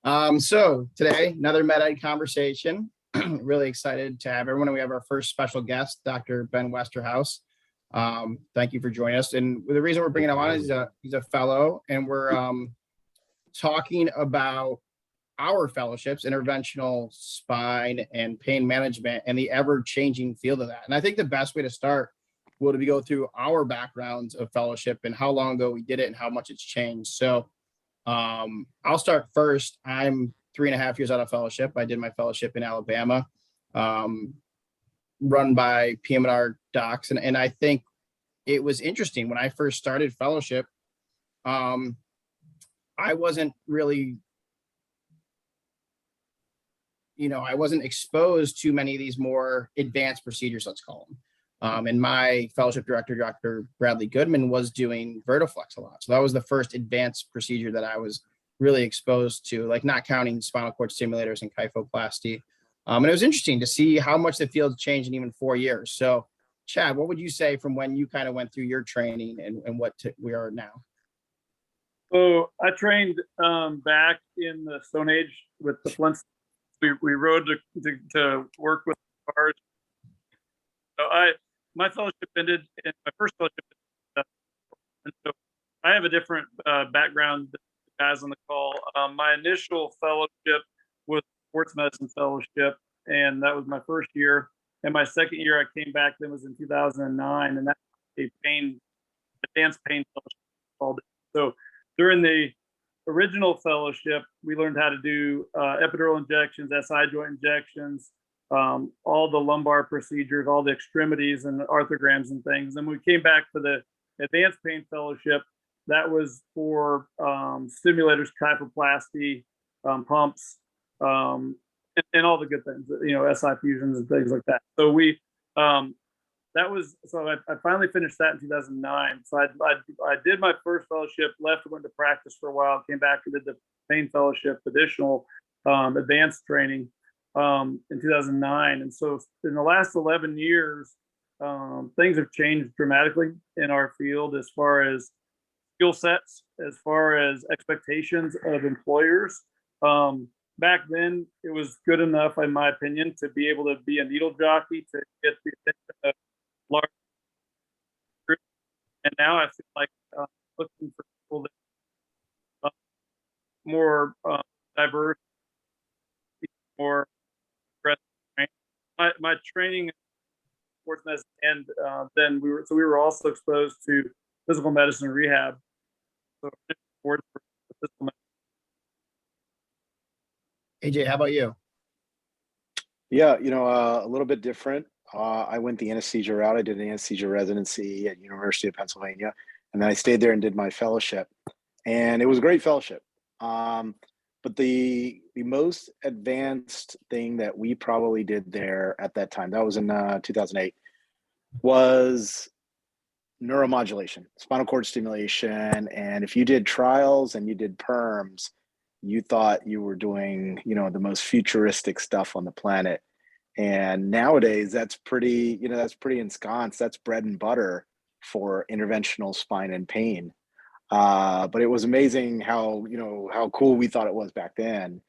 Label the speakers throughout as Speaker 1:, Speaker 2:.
Speaker 1: So today, another MedEd conversation. Really excited to have everyone. We have our first special guest, Dr. Ben Westerhaus. Thank you for joining us. And the reason we're bringing him on is he's a fellow, and we're talking about our fellowships, interventional spine and pain management, and the ever-changing field of that. And I think the best way to start will be to go through our backgrounds of fellowship and how long ago we did it and how much it's changed. So I'll start first. I'm 3.5 years out of fellowship. I did my fellowship in Alabama, run by PM&R docs. And I think it was interesting when I first started fellowship. I wasn't really, I wasn't exposed to many of these more advanced procedures, let's call them. And my fellowship director, Dr. Bradley Goodman, was doing Vertiflex a lot. So that was the first advanced procedure that I was really exposed to, like not counting spinal cord stimulators and kyphoplasty. And it was interesting to see how much the field's changed in even 4 years. So Chad, what would you say from when you kind of went through your training and what we are now?
Speaker 2: So I trained back in the Stone Age with the Flintstones. We rode to work with cars. So my fellowship ended, and my first fellowship ended, and so I have a different background than the guys on the call. My initial fellowship was sports medicine fellowship, and that was my first year. And my second year I came back then was in 2009, and that was a advanced pain fellowship called it. So during the original fellowship, we learned how to do epidural injections, SI joint injections, all the lumbar procedures, all the extremities and arthrograms and things. And we came back for the advanced pain fellowship. That was for stimulators, kyphoplasty, pumps, and all the good things, SI fusions and things like that. So I finally finished that in 2009. So I did my first fellowship, left, went to practice for a while, came back and did the pain fellowship, additional advanced training in 2009. And so in the last 11 years, things have changed dramatically in our field as far as skill sets, as far as expectations of employers. Back then, it was good enough, in my opinion, to be able to be a needle jockey to get the attention of large groups. And now I feel like looking for people that more diverse, more aggressive. My training in sports medicine, and then we were also exposed to physical medicine and rehab. So sports for physical medicine.
Speaker 1: AJ, how about you?
Speaker 3: Yeah, a little bit different. I went the anesthesia route. I did an anesthesia residency at University of Pennsylvania, and then I stayed there and did my fellowship. And it was a great fellowship. But the most advanced thing that we probably did there at that time, that was in 2008, was neuromodulation, spinal cord stimulation. And if you did trials and you did perms, you thought you were doing, the most futuristic stuff on the planet. And nowadays that's pretty ensconced. That's bread and butter for interventional spine and pain. But it was amazing how cool we thought it was back then.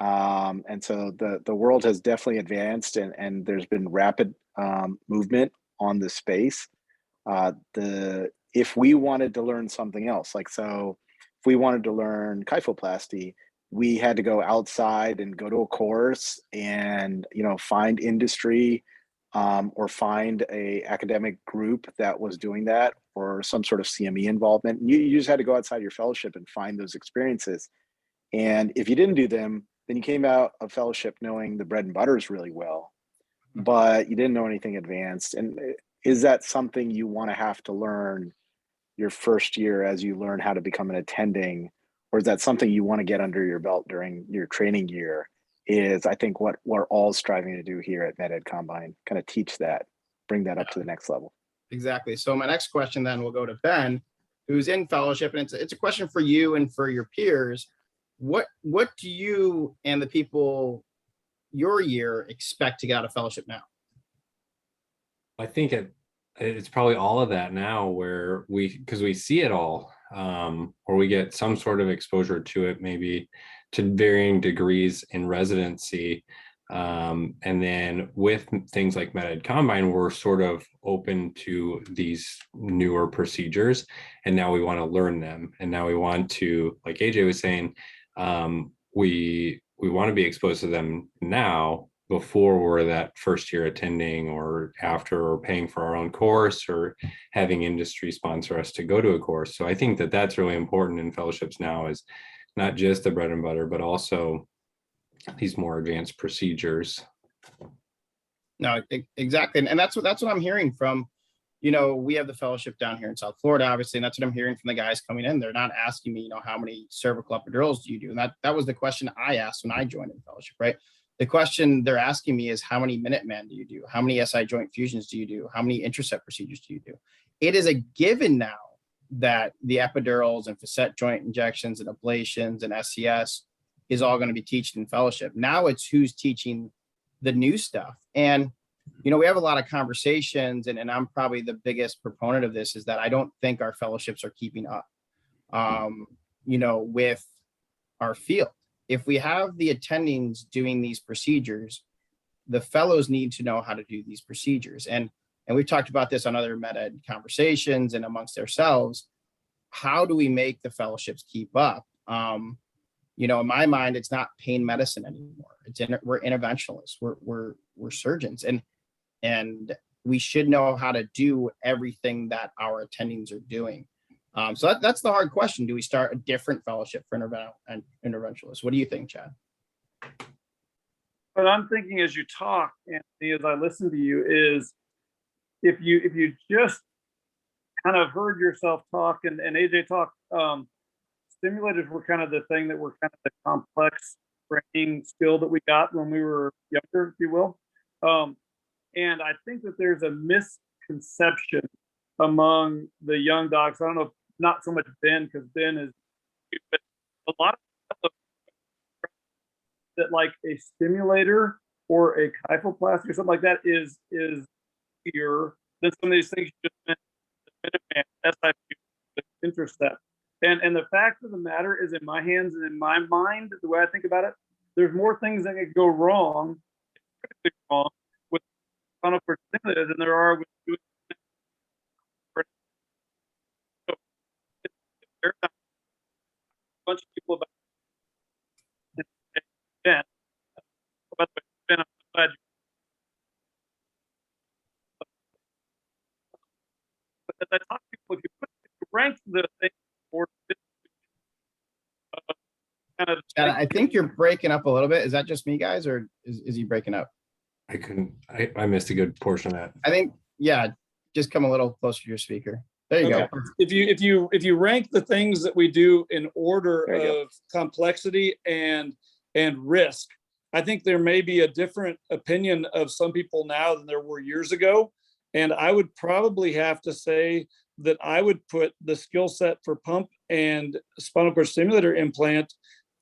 Speaker 3: And so the world has definitely advanced, and there's been rapid movement on the space. If we wanted to learn something else, if we wanted to learn kyphoplasty, we had to go outside and go to a course and, find industry or find a academic group that was doing that, or some sort of CME involvement. You just had to go outside your fellowship and find those experiences. And if you didn't do them, then you came out of fellowship knowing the bread and butters really well, but you didn't know anything advanced. And is that something you want to have to learn your first year as you learn how to become an attending, or is that something you want to get under your belt during your training year? Is, I think, what we're all striving to do here at MedEd Combine, kind of teach that, bring that up to the next level.
Speaker 1: Exactly. So my next question then will go to Ben, who's in fellowship, and it's a question for you and for your peers. What do you and the people your year expect to get out of fellowship now?
Speaker 4: I think it's probably all of that now, where because we see it all, or we get some sort of exposure to it maybe to varying degrees in residency. And then with things like MedEd Combine, we're sort of open to these newer procedures, and now we want to learn them. And now we want to, like AJ was saying, we want to be exposed to them now before we're that first year attending, or after, or paying for our own course, or having industry sponsor us to go to a course. So I think that that's really important in fellowships now, is not just the bread and butter, but also these more advanced procedures.
Speaker 1: No, exactly. And that's what I'm hearing from, we have the fellowship down here in South Florida, obviously, and that's what I'm hearing from the guys coming in. They're not asking me, how many cervical epidurals do you do? And that was the question I asked when I joined in fellowship, right? The question they're asking me is, how many Minuteman do you do? How many SI joint fusions do you do? How many intercept procedures do you do? It is a given now that the epidurals and facet joint injections and ablations and SCS is all going to be taught in fellowship. Now it's who's teaching the new stuff. And, we have a lot of conversations, and I'm probably the biggest proponent of this, is that I don't think our fellowships are keeping up, with our field. If we have the attendings doing these procedures, the fellows need to know how to do these procedures. And we've talked about this on other MedEd conversations and amongst ourselves. How do we make the fellowships keep up? In my mind, it's not pain medicine anymore. We're interventionalists. We're surgeons, and we should know how to do everything that our attendings are doing. So that's the hard question. Do we start a different fellowship for interventionalists? What do you think, Chad?
Speaker 2: What I'm thinking as you talk, Anthony, as I listen to you, is if you just kind of heard yourself talk and AJ talk, simulators were kind of the thing that were kind of the complex training skill that we got when we were younger, if you will. And I think that there's a misconception among the young docs. I don't know, not so much Ben, because Ben is, but a lot of that, like a stimulator or a kyphoplasty or something like that is easier than some of these things you just mentioned, SIP, intercept. And the fact of the matter is, in my hands and in my mind, the way I think about it, there's more things that could go wrong, with spinal cord stimulator than there are with doing. So there's a bunch of people about Ben. By the way, Ben, I'm glad you. But as I talk to people, if you rank the things for kind of,
Speaker 1: Chad, I think you're breaking up a little bit. Is that just me, guys, or is he breaking up?
Speaker 4: I missed a good portion of that.
Speaker 1: I think, yeah, just come a little closer to your speaker. There you go.
Speaker 2: If you rank the things that we do in order of complexity and risk, I think there may be a different opinion of some people now than there were years ago. And I would probably have to say that I would put the skill set for pump and spinal cord stimulator implant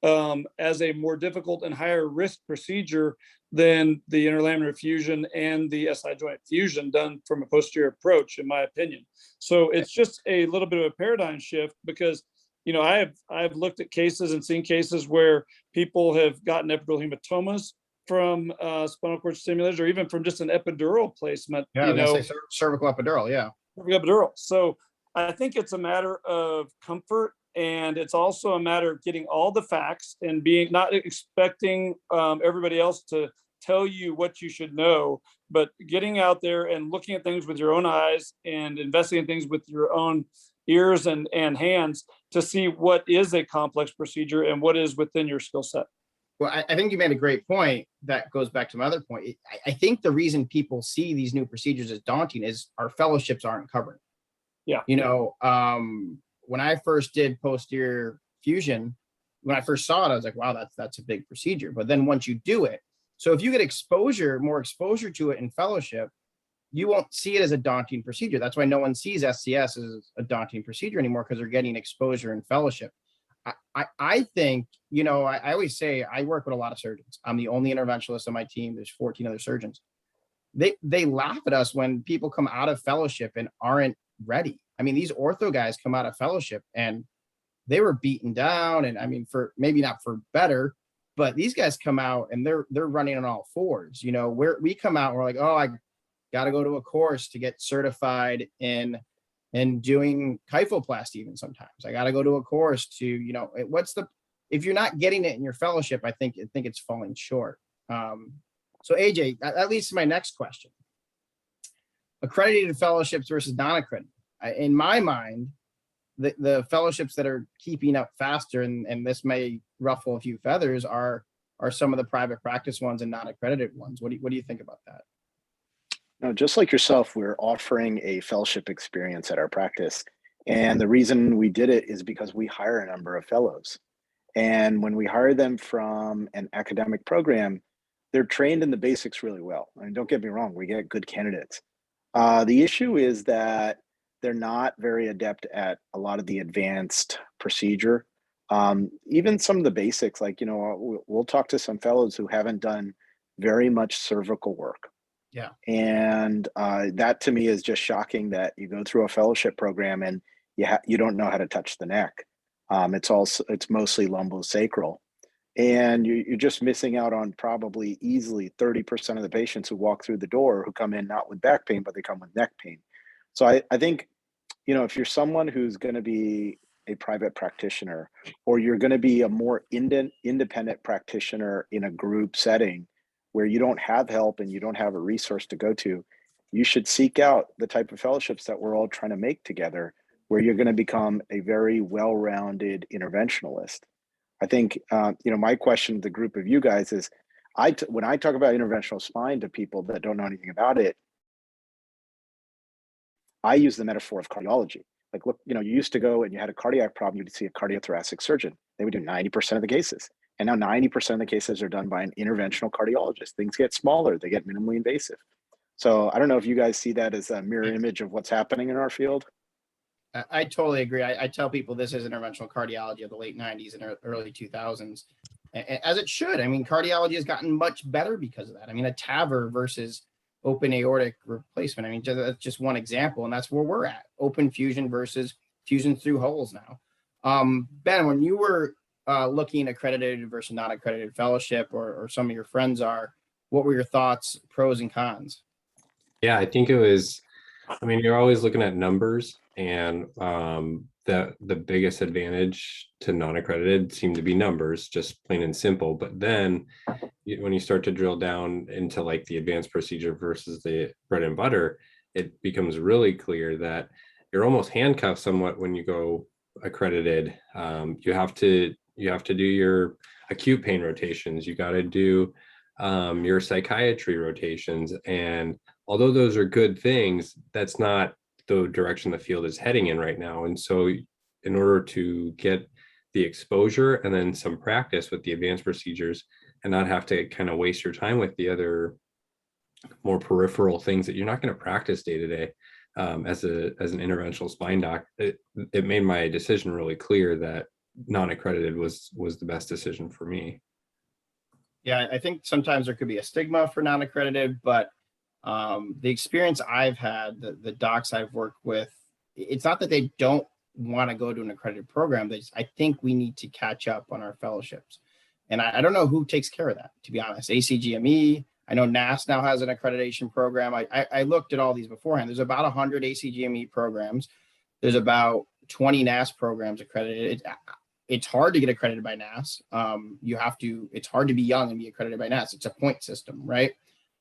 Speaker 2: as a more difficult and higher risk procedure than the interlaminar fusion and the SI joint fusion done from a posterior approach, in my opinion. So it's just a little bit of a paradigm shift, because I've looked at cases and seen cases where people have gotten epidural hematomas from spinal cord stimulators, or even from just an epidural placement.
Speaker 1: Yeah, cervical epidural. Yeah,
Speaker 2: cervical epidural. So I think it's a matter of comfort, and it's also a matter of getting all the facts and being not expecting everybody else to tell you what you should know, but getting out there and looking at things with your own eyes and investigating things with your own ears and hands to see what is a complex procedure and what is within your skill set.
Speaker 1: Well, I think you made a great point. That goes back to my other point. I think the reason people see these new procedures as daunting is our fellowships aren't covered.
Speaker 2: Yeah.
Speaker 1: When I first did posterior fusion, when I first saw it, I was like, wow, that's a big procedure. But then once you do it, so if you get more exposure to it in fellowship, you won't see it as a daunting procedure. That's why no one sees SCS as a daunting procedure anymore, because they're getting exposure in fellowship. I think, I always say I work with a lot of surgeons. I'm the only interventionalist on my team. There's 14 other surgeons. They laugh at us when people come out of fellowship and aren't ready. I mean, these ortho guys come out of fellowship and they were beaten down. And I mean, for maybe not for better, but these guys come out and they're running on all fours. You know, where we come out and we're like, oh, I got to go to a course to get certified in doing kyphoplasty. Even sometimes I got to go to a course to, you know, if you're not getting it in your fellowship, I think it's falling short. So AJ, that leads to my next question. Accredited fellowships versus non-accredited. In my mind, the fellowships that are keeping up faster, and this may ruffle a few feathers, are some of the private practice ones and non-accredited ones. What do you think about that?
Speaker 3: No, just like yourself, we're offering a fellowship experience at our practice. And the reason we did it is because we hire a number of fellows. And when we hire them from an academic program, they're trained in the basics really well. I mean, don't get me wrong, we get good candidates. The issue is that they're not very adept at a lot of the advanced procedure. Even some of the basics, like, you know, we'll talk to some fellows who haven't done very much cervical work.
Speaker 1: Yeah.
Speaker 3: And that to me is just shocking, that you go through a fellowship program and you don't know how to touch the neck. It's mostly lumbosacral. And you're just missing out on probably easily 30% of the patients who walk through the door who come in not with back pain, but they come with neck pain. So I think, you know, if you're someone who's going to be a private practitioner, or you're going to be a more independent practitioner in a group setting where you don't have help and you don't have a resource to go to, you should seek out the type of fellowships that we're all trying to make together, where you're going to become a very well-rounded interventionalist. I think, you know, my question to the group of you guys is, when I talk about interventional spine to people that don't know anything about it, I use the metaphor of cardiology. Like, look, you know, you used to go and you had a cardiac problem, you'd see a cardiothoracic surgeon. They would do 90% of the cases. And now 90% of the cases are done by an interventional cardiologist. Things get smaller, they get minimally invasive. So I don't know if you guys see that as a mirror image of what's happening in our field.
Speaker 1: I totally agree. I tell people this is interventional cardiology of the late 90s and early 2000s, as it should. I mean, cardiology has gotten much better because of that. I mean, a TAVR versus open aortic replacement. I mean, that's just one example, and that's where we're at. Open fusion versus fusion through holes now. Ben, when you were looking accredited versus not accredited fellowship, or some of your friends are, what were your thoughts, pros and cons?
Speaker 4: Yeah, I think I mean, you're always looking at numbers, and the biggest advantage to non-accredited seem to be numbers, just plain and simple. But then when you start to drill down into like the advanced procedure versus the bread and butter, it becomes really clear that you're almost handcuffed somewhat when you go accredited. You have to do your acute pain rotations. You got to do your psychiatry rotations. And although those are good things, that's not the direction the field is heading in right now. And so in order to get the exposure and then some practice with the advanced procedures, and not have to kind of waste your time with the other more peripheral things that you're not going to practice day to day, as an interventional spine doc, it made my decision really clear that non-accredited was the best decision for me.
Speaker 1: Yeah, I think sometimes there could be a stigma for non-accredited, but the experience I've had, the docs I've worked with, it's not that they don't want to go to an accredited program. I think we need to catch up on our fellowships. And I don't know who takes care of that, to be honest. ACGME, I know NAS now has an accreditation program. I looked at all these beforehand. There's about 100 ACGME programs. There's about 20 NAS programs accredited. It's hard to get accredited by NAS. It's hard to be young and be accredited by NAS. It's a point system, right?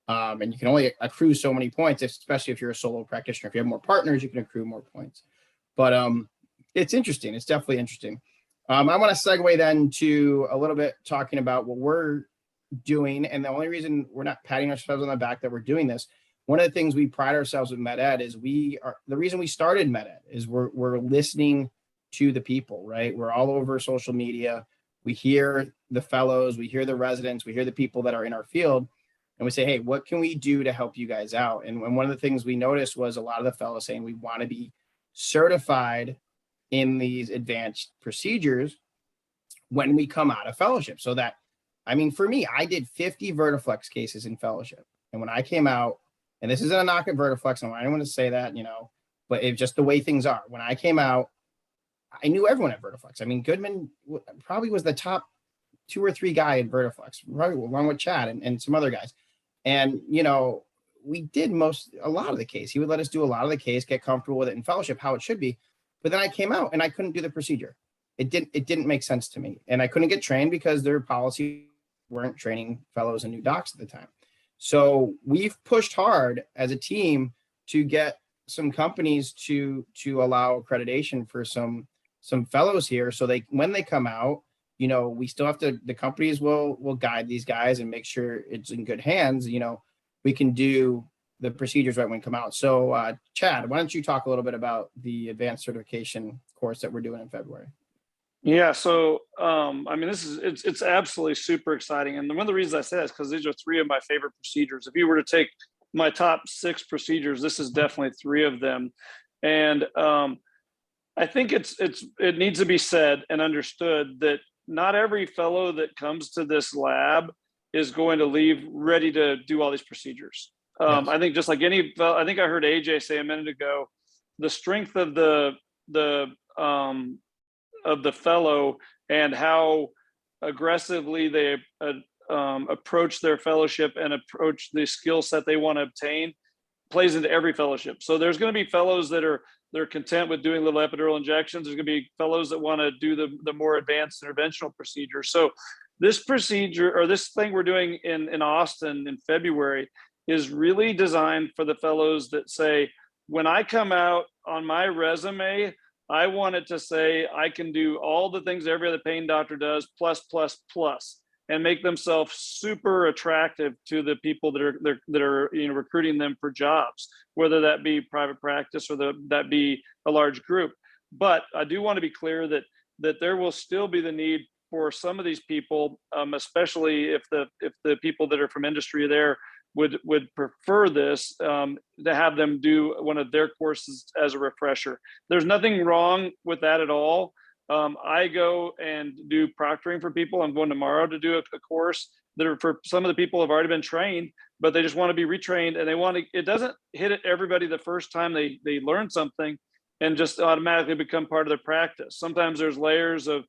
Speaker 1: And you can only accrue so many points, especially if you're a solo practitioner. If you have more partners, you can accrue more points. But it's interesting. It's definitely interesting. I want to segue then to a little bit talking about what we're doing. And the only reason we're not patting ourselves on the back that we're doing this, one of the things we pride ourselves with MedEd is the reason we started MedEd is we're listening to the people, right? We're all over social media. We hear the fellows, we hear the residents, we hear the people that are in our field, and we say, hey, what can we do to help you guys out? And one of the things we noticed was a lot of the fellows saying we want to be certified in these advanced procedures when we come out of fellowship. So that, I mean, for me, I did 50 Vertiflex cases in fellowship. And when I came out, and this isn't a knock at Vertiflex, and I don't want to say that, but it's just the way things are. When I came out, I knew everyone at Vertiflex. I mean, Goodman probably was the top 2 or 3 guy in Vertiflex, probably along with Chad and some other guys. And, you know, we did a lot of the case. He would let us do a lot of the case, get comfortable with it in fellowship, how it should be. But then I came out and I couldn't do the procedure. It didn't make sense to me. And I couldn't get trained because their policy weren't training fellows and new docs at the time. So we've pushed hard as a team to get some companies to allow accreditation for some fellows here. So when they come out, you know, we still have to, the companies will guide these guys and make sure it's in good hands. You know, we can do the procedures right when we come out. So Chad, why don't you talk a little bit about the advanced certification course that we're doing in February?
Speaker 2: Yeah, so I mean, it's absolutely super exciting, and one of the reasons I say that is because these are 3 of my favorite procedures. If you were to take my top 6 procedures, this is definitely 3 of them, and I think it needs to be said and understood that not every fellow that comes to this lab is going to leave ready to do all these procedures.
Speaker 1: Yes.
Speaker 2: I think just like I think I heard AJ say a minute ago, the strength of the fellow and how aggressively they approach their fellowship and approach the skill set they want to obtain plays into every fellowship. So there's going to be fellows they're content with doing little epidural injections. There's going to be fellows that want to do the more advanced interventional procedures. So this procedure, or this thing we're doing in Austin in February, is really designed for the fellows that say, when I come out on my resume, I want it to say I can do all the things every other pain doctor does, plus, and make themselves super attractive to the people that are you know, recruiting them for jobs, whether that be private practice or that be a large group. But I do want to be clear that there will still be the need for some of these people, especially if the people that are from industry there would prefer this, to have them do one of their courses as a refresher. There's nothing wrong with that at all. I go and do proctoring for people. I'm going tomorrow to do a course that are for some of the people who have already been trained, but they just want to be retrained, and it doesn't hit everybody the first time they learn something and just automatically become part of their practice. Sometimes there's layers of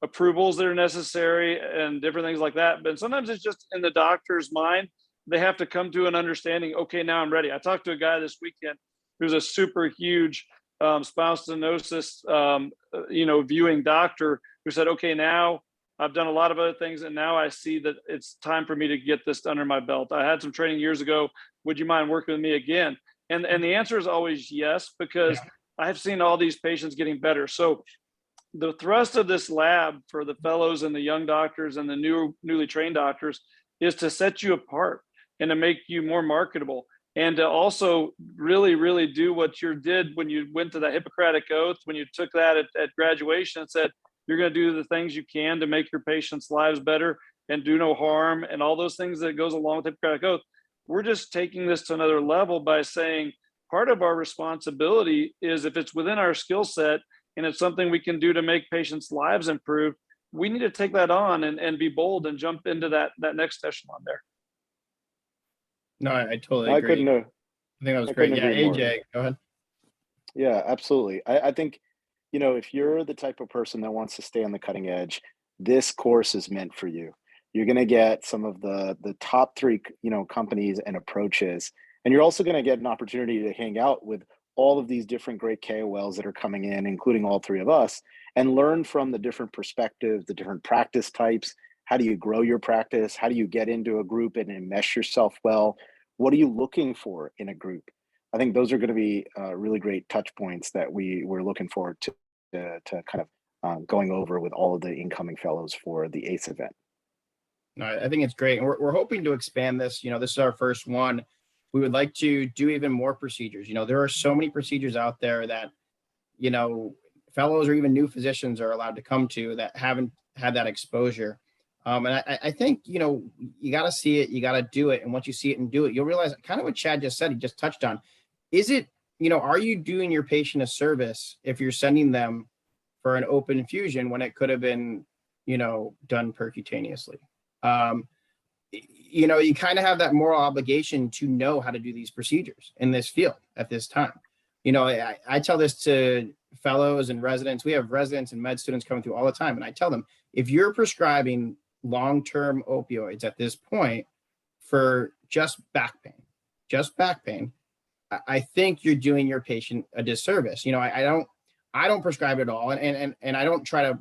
Speaker 2: approvals that are necessary and different things like that. But sometimes it's just in the doctor's mind, they have to come to an understanding, okay, now I'm ready. I talked to a guy this weekend who's a super huge spinal stenosis, viewing doctor, who said, okay, now I've done a lot of other things, and now I see that it's time for me to get this under my belt. I had some training years ago. Would you mind working with me again? And the answer is always yes, because I've seen all these patients getting better. So the thrust of this lab for the fellows and the young doctors and the newly trained doctors is to set you apart and to make you more marketable, and to also really, really do what you did when you went to that Hippocratic Oath, when you took that at graduation and said, you're going to do the things you can to make your patients' lives better and do no harm and all those things that goes along with Hippocratic Oath. We're just taking this to another level by saying part of our responsibility is, if it's within our skill set and it's something we can do to make patients' lives improve, we need to take that on and be bold and jump into that next echelon there.
Speaker 1: No, I totally agree. I think that was great. Yeah, AJ, go ahead.
Speaker 3: Yeah, absolutely. I think, you know, if you're the type of person that wants to stay on the cutting edge, this course is meant for you. You're going to get some of the top 3, companies and approaches, and you're also going to get an opportunity to hang out with all of these different great KOLs that are coming in, including all 3 of us, and learn from the different perspectives, the different practice types. How do you grow your practice? How do you get into a group and enmesh yourself well? What are you looking for in a group? I think those are going to be really great touch points that we're looking forward to kind of going over with all of the incoming fellows for the ACE event.
Speaker 1: No, I think it's great. And we're hoping to expand this. You know, this is our first one. We would like to do even more procedures. You know, there are so many procedures out there that, you know, fellows or even new physicians are allowed to come to that haven't had that exposure. And I think, you know, you got to see it, you got to do it. And once you see it and do it, you'll realize kind of what Chad just said, he just touched on. Is it, you know, are you doing your patient a service if you're sending them for an open infusion when it could have been, you know, done percutaneously? You know, you kind of have that moral obligation to know how to do these procedures in this field at this time. I tell this to fellows and residents. We have residents and med students coming through all the time. And I tell them, if you're prescribing long-term opioids at this point for just back pain, I think you're doing your patient a disservice. I don't prescribe it at all. And I don't try to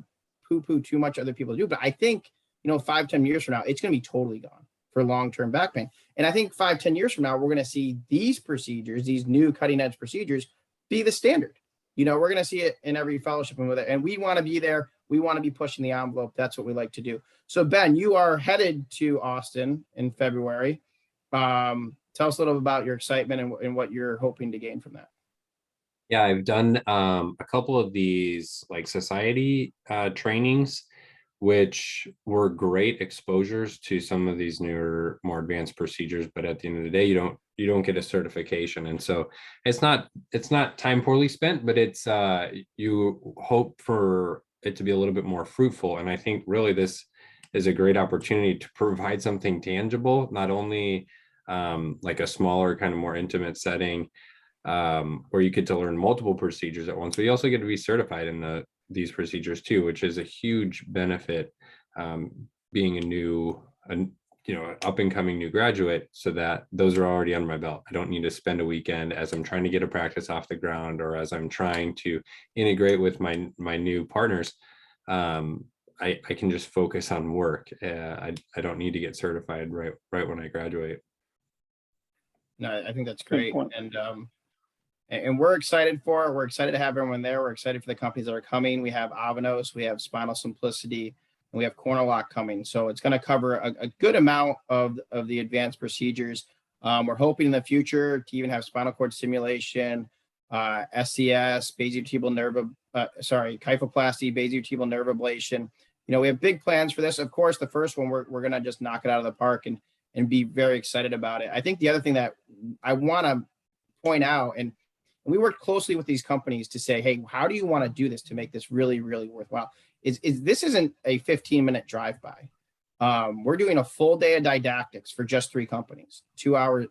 Speaker 1: poo-poo too much other people do, but I think, 5-10 years from now, it's going to be totally gone for long-term back pain. And I think 5-10 years from now, we're going to see these procedures, these new cutting edge procedures be the standard. We're going to see it in every fellowship and with it. And we want to be there. We want to be pushing the envelope. That's what we like to do. So Ben, you are headed to Austin in February. Tell us a little about your excitement and what you're hoping to gain from that.
Speaker 4: Yeah, I've done a couple of these like society trainings, which were great exposures to some of these newer, more advanced procedures. But at the end of the day, you don't get a certification, and so it's not time poorly spent, but it's you hope for it to be a little bit more fruitful. And I think really this is a great opportunity to provide something tangible, not only like a smaller, kind of more intimate setting where you get to learn multiple procedures at once, but you also get to be certified in these procedures too, which is a huge benefit being up and coming new graduate, so that those are already under my belt. I don't need to spend a weekend as I'm trying to get a practice off the ground or as I'm trying to integrate with my new partners. I can just focus on work. I don't need to get certified right when I graduate.
Speaker 1: No, I think that's great. And we're excited for it. We're excited to have everyone there. We're excited for the companies that are coming. We have Avanos, we have Spinal Simplicity, and we have Cornerlock coming. So it's going to cover a good amount of the advanced procedures. We're hoping in the future to even have spinal cord stimulation, SCS, kyphoplasty, basivertebral nerve ablation. We have big plans for this. Of course, the first one, we're going to just knock it out of the park and be very excited about it. I think the other thing that I want to point out, and we worked closely with these companies to say, hey, how do you want to do this to make this really, really worthwhile? Is this isn't a 15-minute drive-by. We're doing a full day of didactics for just 3 companies, 2 hours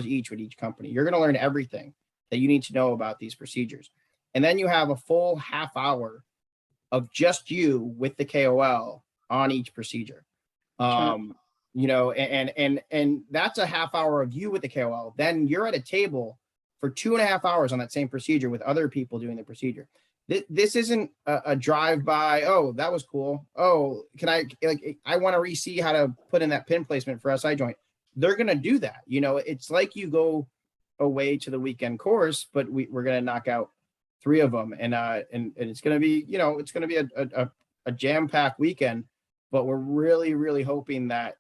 Speaker 1: each with each company. You're going to learn everything that you need to know about these procedures. And then you have a full half hour of just you with the KOL on each procedure. And that's a half hour of you with the KOL. Then you're at a table for 2.5 hours on that same procedure with other people doing the procedure. This isn't a drive-by. Oh, that was cool. Oh, I want to re-see how to put in that pin placement for SI joint. They're going to do that. It's like you go away to the weekend course, but we're going to knock out 3 of them. And it's going to be, it's going to be a jam-packed weekend, but we're really, really hoping that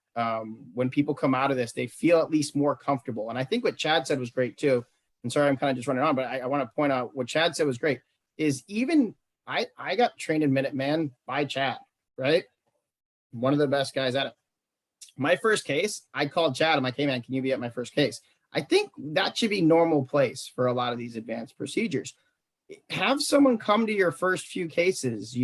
Speaker 1: when people come out of this, they feel at least more comfortable. And I think what Chad said was great too. And sorry, I'm kind of just running on, but I want to point out what Chad said was great is even I got trained in Minuteman by Chad, right? One of the best guys at it. My first case, I called Chad. I'm like, hey man, can you be at my first case? I think that should be normal place for a lot of these advanced procedures. Have someone come to your first few cases,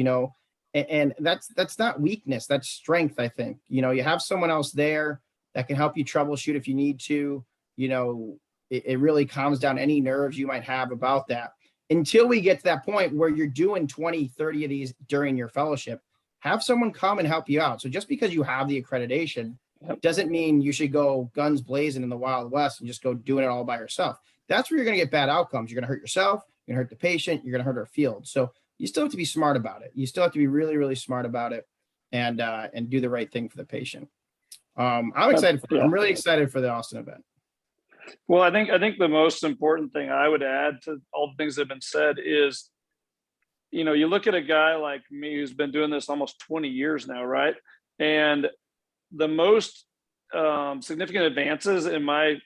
Speaker 1: and that's not weakness, that's strength. I think, you have someone else there that can help you troubleshoot if you need to, it really calms down any nerves you might have about that until we get to that point where you're doing 20, 30 of these during your fellowship. Have someone come and help you out. So just because you have the accreditation doesn't mean you should go guns blazing in the Wild West and just go doing it all by yourself. That's where you're going to get bad outcomes. You're going to hurt yourself, you're going to hurt the patient, you're going to hurt our field. So you still have to be smart about it. You still have to be really, really smart about it and do the right thing for the patient. I'm excited. I'm really excited for the Austin event.
Speaker 2: Well, I think the most important thing I would add to all the things that have been said is, you look at a guy like me who's been doing this almost 20 years now, right? And the most significant advances in my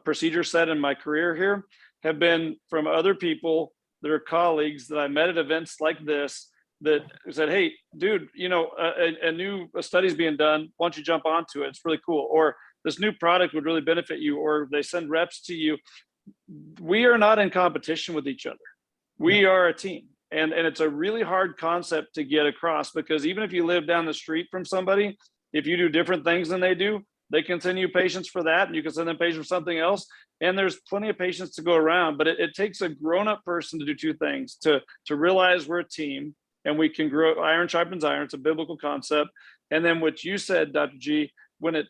Speaker 2: procedure set in my career here have been from other people that are colleagues that I met at events like this that said, hey, dude, a new study's being done. Why don't you jump onto it? It's really cool. Or this new product would really benefit you, or they send reps to you. We are not in competition with each other. We are a team. And it's a really hard concept to get across, because even if you live down the street from somebody, if you do different things than they do, they can send you patients for that, and you can send them patients for something else. And there's plenty of patients to go around, but it takes a grown-up person to do two things: to realize we're a team and we can grow. Iron sharpens iron. It's a biblical concept. And then what you said, Dr. G, when you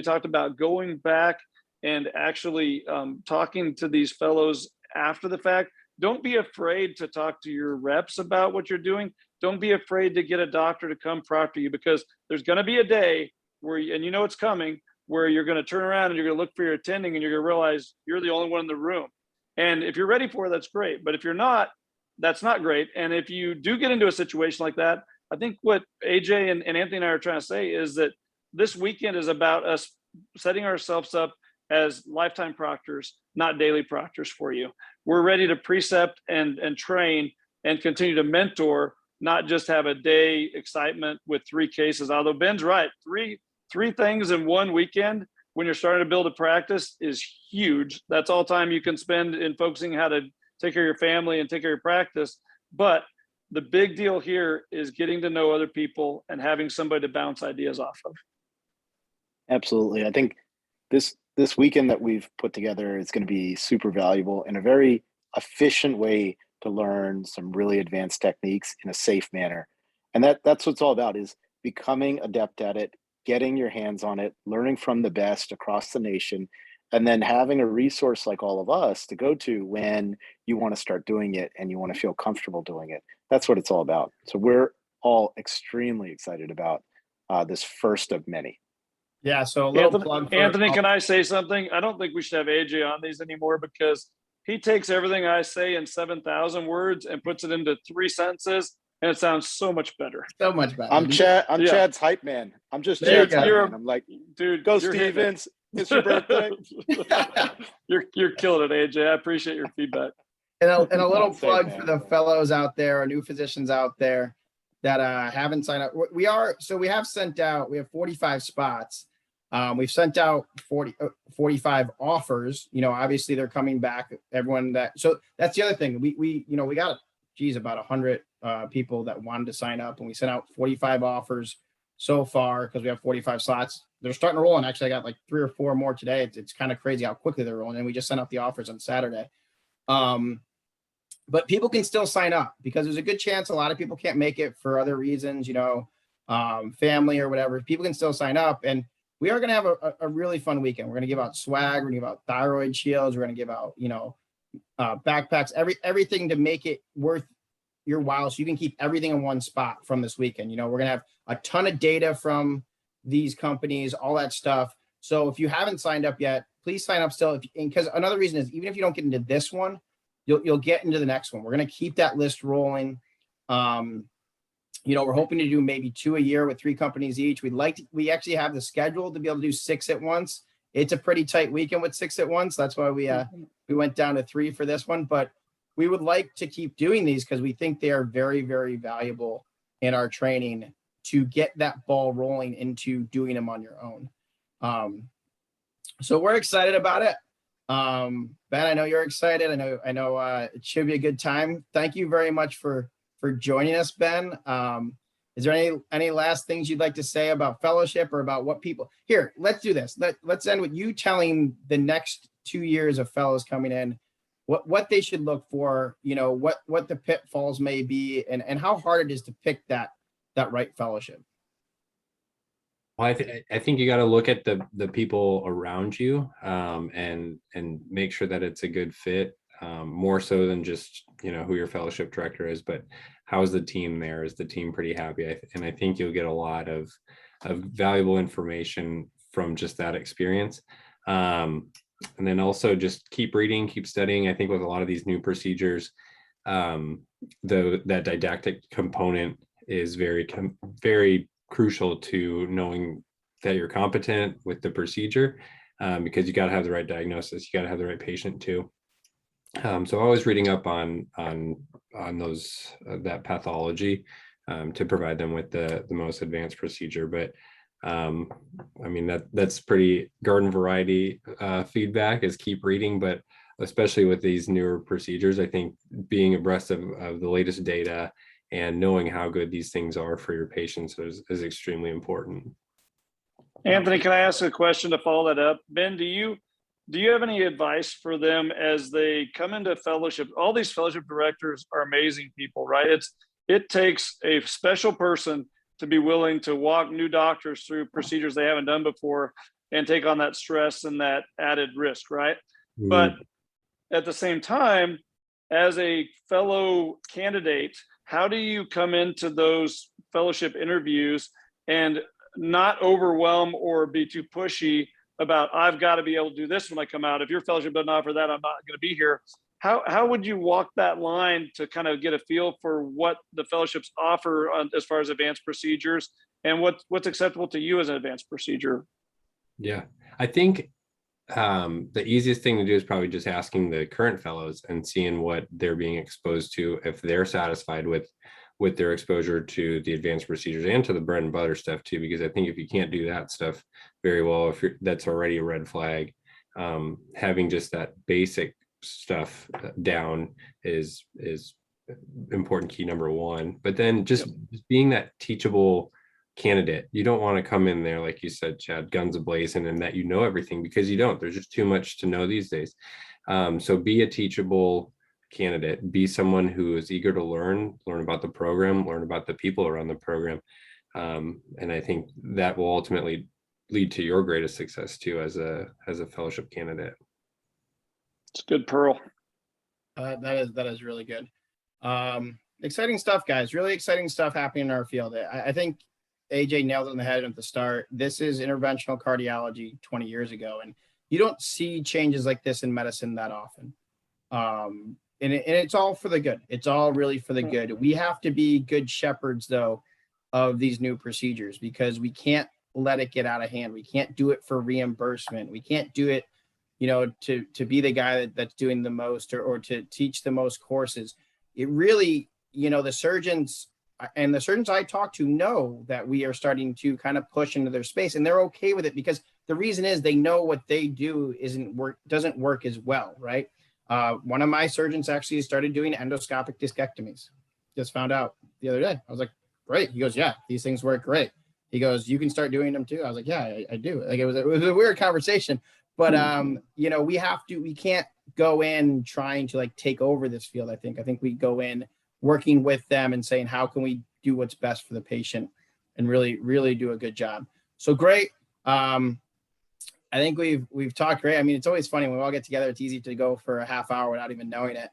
Speaker 2: talked about going back and actually talking to these fellows after the fact, don't be afraid to talk to your reps about what you're doing. Don't be afraid to get a doctor to come proctor you, because there's going to be a day where, and you know it's coming, where you're going to turn around and you're going to look for your attending and you're going to realize you're the only one in the room. And if you're ready for it, that's great. But if you're not, that's not great. And if you do get into a situation like that, I think what AJ and Anthony and I are trying to say is that this weekend is about us setting ourselves up as lifetime proctors, not daily proctors for you. We're ready to precept and train and continue to mentor, not just have a day excitement with 3 cases. Although Ben's right, three things in one weekend when you're starting to build a practice is huge. That's all time you can spend in focusing how to take care of your family and take care of your practice. But the big deal here is getting to know other people and having somebody to bounce ideas off of.
Speaker 3: Absolutely. I think this weekend that we've put together is going to be super valuable in a very efficient way to learn some really advanced techniques in a safe manner. And that's what it's all about, is becoming adept at it, getting your hands on it, learning from the best across the nation, and then having a resource like all of us to go to when you want to start doing it and you want to feel comfortable doing it. That's what it's all about. So we're all extremely excited about this first of many.
Speaker 1: Yeah. So a little plug for
Speaker 2: Anthony, can I say something? I don't think we should have AJ on these anymore, because he takes everything I say in 7,000 words and puts it into 3 sentences, and it sounds so much better.
Speaker 1: so much better.
Speaker 3: I'm Chad's hype man. I'm just
Speaker 1: There you
Speaker 3: Chad's hype
Speaker 1: go.
Speaker 3: man. I'm like,
Speaker 2: Dude,
Speaker 3: go
Speaker 2: you're hitting it.
Speaker 3: Stevens. It's your birthday.
Speaker 2: You're killing it, AJ. I appreciate your feedback.
Speaker 1: And a little
Speaker 3: Same,
Speaker 1: plug
Speaker 3: man.
Speaker 1: for the fellows out there, or new physicians out there that haven't signed up. We have sent out, we have 45 spots. We've sent out 45 offers. Obviously they're coming back. Everyone so that's the other thing. We got, about 100 people that wanted to sign up, and we sent out 45 offers so far because we have 45 slots. They're starting to roll, and actually I got like 3 or 4 more today. It's kind of crazy how quickly they're rolling, and we just sent out the offers on Saturday. But people can still sign up, because there's a good chance a lot of people can't make it for other reasons, family or whatever. People can still sign up, and we are going to have a really fun weekend. We're going to give out swag. We're going to give out thyroid shields. We're going to give out, backpacks, everything to make it worth your while, so you can keep everything in one spot from this weekend. We're going to have a ton of data from these companies, all that stuff. So if you haven't signed up yet, please sign up still. Because another reason is, even if you don't get into this one, you'll get into the next one. We're going to keep that list rolling. We're hoping to do maybe 2 a year with 3 companies each. We actually have the schedule to be able to do 6 at once. It's a pretty tight weekend with 6 at once. That's why we went down to 3 for this one. But we would like to keep doing these, because we think they are very, very valuable in our training to get that ball rolling into doing them on your own. So we're excited about it. Ben, I know you're excited. I know it should be a good time. Thank you very much for joining us, Ben. Is there any last things you'd like to say about fellowship, or about what people here? Let's do this. Let's end with you telling the next 2 years of fellows coming in what they should look for, what the pitfalls may be, and how hard it is to pick that right fellowship.
Speaker 4: Well, I think you got to look at the people around you, and make sure that it's a good fit, more so than just who your fellowship director is, but how's the team there? Is the team pretty happy? And I think you'll get a lot of valuable information from just that experience. And then also just keep reading, keep studying. I think with a lot of these new procedures, that didactic component is very crucial to knowing that you're competent with the procedure, because you got to have the right diagnosis, you got to have the right patient too. So always reading up on those that pathology, to provide them with the most advanced procedure. But that's pretty garden variety feedback, is keep reading. But especially with these newer procedures, I think being abreast of the latest data and knowing how good these things are for your patients is extremely important.
Speaker 2: Anthony, can I ask a question to follow that up? Ben, do you have any advice for them as they come into fellowship? All these fellowship directors are amazing people, right? It takes a special person to be willing to walk new doctors through procedures they haven't done before and take on that stress and that added risk, right? But at the same time, as a fellow candidate, how do you come into those fellowship interviews and not overwhelm or be too pushy about, I've got to be able to do this when I come out. If your fellowship doesn't offer that, I'm not going to be here. How would you walk that line to kind of get a feel for what the fellowships offer as far as advanced procedures and what's acceptable to you as an advanced procedure?
Speaker 4: Yeah, I think the easiest thing to do is probably just asking the current fellows and seeing what they're being exposed to, if they're satisfied with their exposure to the advanced procedures and to the bread and butter stuff too, because I think if you can't do that stuff very well, that's already a red flag. Having just that basic stuff down is important, key number one. But then just being that teachable candidate. You don't want to come in there, like you said, Chad, guns a-blazing, and that you know everything, because you don't. There's just too much to know these days. So be a teachable candidate, be someone who is eager to learn about the program, learn about the people around the program. And I think that will ultimately lead to your greatest success too as a fellowship candidate.
Speaker 2: It's good, Pearl.
Speaker 1: That is really good. Exciting stuff, guys. Really exciting stuff happening in our field. I think AJ nailed it on the head at the start. This is interventional cardiology 20 years ago, and you don't see changes like this in medicine that often. And it's all for the good. It's all really for the good. We have to be good shepherds, though, of these new procedures, because we can't let it get out of hand. We can't do it for reimbursement. We can't do it, to be the guy that's doing the most or to teach the most courses. It really, the surgeons I talk to know that we are starting to kind of push into their space, and they're okay with it, because the reason is they know what they do doesn't work as well, right? One of my surgeons actually started doing endoscopic discectomies. Just found out the other day. I was like, great. He goes, yeah, these things work great. He goes, you can start doing them too. I was like, yeah, I do. Like it was a weird conversation, but we can't go in trying to like take over this field. I think we go in working with them and saying, how can we do what's best for the patient and really, really do a good job. So great. I think we've talked great. I mean, it's always funny when we all get together. It's easy to go for a half hour without even knowing it.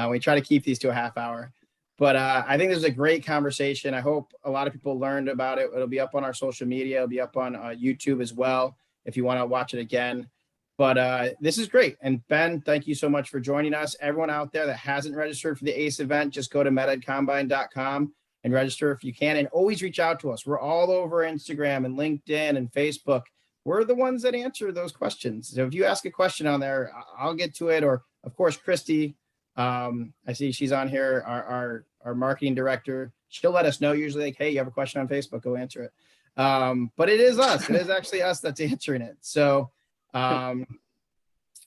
Speaker 1: We try to keep these to a half hour, but I think this is a great conversation. I hope a lot of people learned about it. It'll be up on our social media. It'll be up on YouTube as well if you want to watch it again. But this is great. And Ben, thank you so much for joining us. Everyone out there that hasn't registered for the ACE event, just go to mededcombine.com and register if you can. And always reach out to us. We're all over Instagram and LinkedIn and Facebook. We're the ones that answer those questions. So if you ask a question on there, I'll get to it. Or of course, Christy, I see she's on here, our marketing director. She'll let us know usually, like, hey, you have a question on Facebook, go answer it. But it is us. It is actually us that's answering it. So I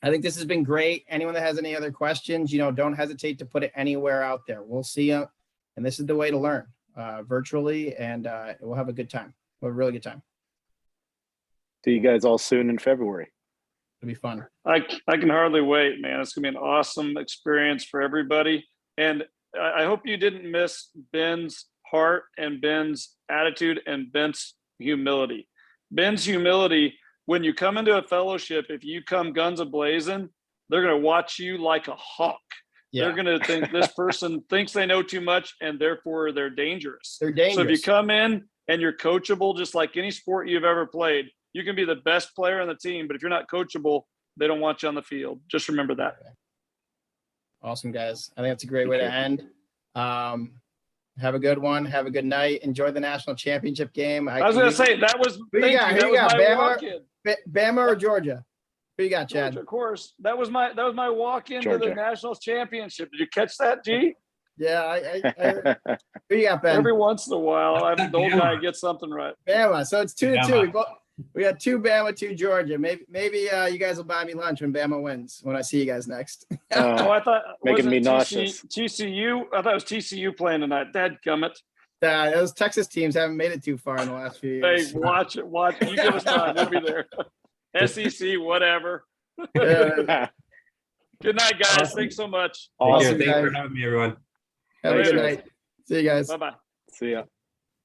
Speaker 1: think this has been great. Anyone that has any other questions, don't hesitate to put it anywhere out there. We'll see you. And this is the way to learn virtually, and we'll have a good time. We'll have a really good time.
Speaker 3: See you guys all soon in February.
Speaker 1: It'll be fun.
Speaker 2: I can hardly wait, man. It's gonna be an awesome experience for everybody. And I hope you didn't miss Ben's heart and Ben's attitude and Ben's humility. Ben's humility, when you come into a fellowship, if you come guns a-blazing, they're gonna watch you like a hawk. Yeah. They're gonna think this person thinks they know too much and therefore they're dangerous.
Speaker 1: They're dangerous.
Speaker 2: So if you come in and you're coachable, just like any sport you've ever played, you can be the best player on the team, but if you're not coachable, they don't want you on the field. Just remember that.
Speaker 1: Awesome, guys. I think that's a great way to end. Have a good one. Have a good night. Enjoy the national championship game.
Speaker 2: I was going to say, that was,
Speaker 1: who you got? Bama or Georgia? Who you got, Chad?
Speaker 2: Georgia, of course. That was my walk into the national championship. Did you catch that, G?
Speaker 1: Yeah, who you got, Ben?
Speaker 2: Every once in a while, the old guy gets something right.
Speaker 1: Bama. So it's 2-2. We got 2 Bama, 2 Georgia. Maybe you guys will buy me lunch when Bama wins, when I see you guys next.
Speaker 2: I thought
Speaker 3: making me nauseous.
Speaker 2: TCU. I thought it was TCU playing tonight. Dadgummit.
Speaker 1: Those Texas teams haven't made it too far in the last few
Speaker 2: Hey,
Speaker 1: years.
Speaker 2: watch it. Watch. You give us time. We'll be there. SEC, whatever.
Speaker 1: Yeah,
Speaker 2: Good night, guys.
Speaker 4: Awesome.
Speaker 2: Thanks so much.
Speaker 4: Take care.
Speaker 1: Awesome,
Speaker 4: Thanks for
Speaker 1: guys.
Speaker 4: having me, everyone.
Speaker 1: have a
Speaker 2: Later.
Speaker 1: good night. See you guys.
Speaker 2: Bye bye.
Speaker 3: See ya.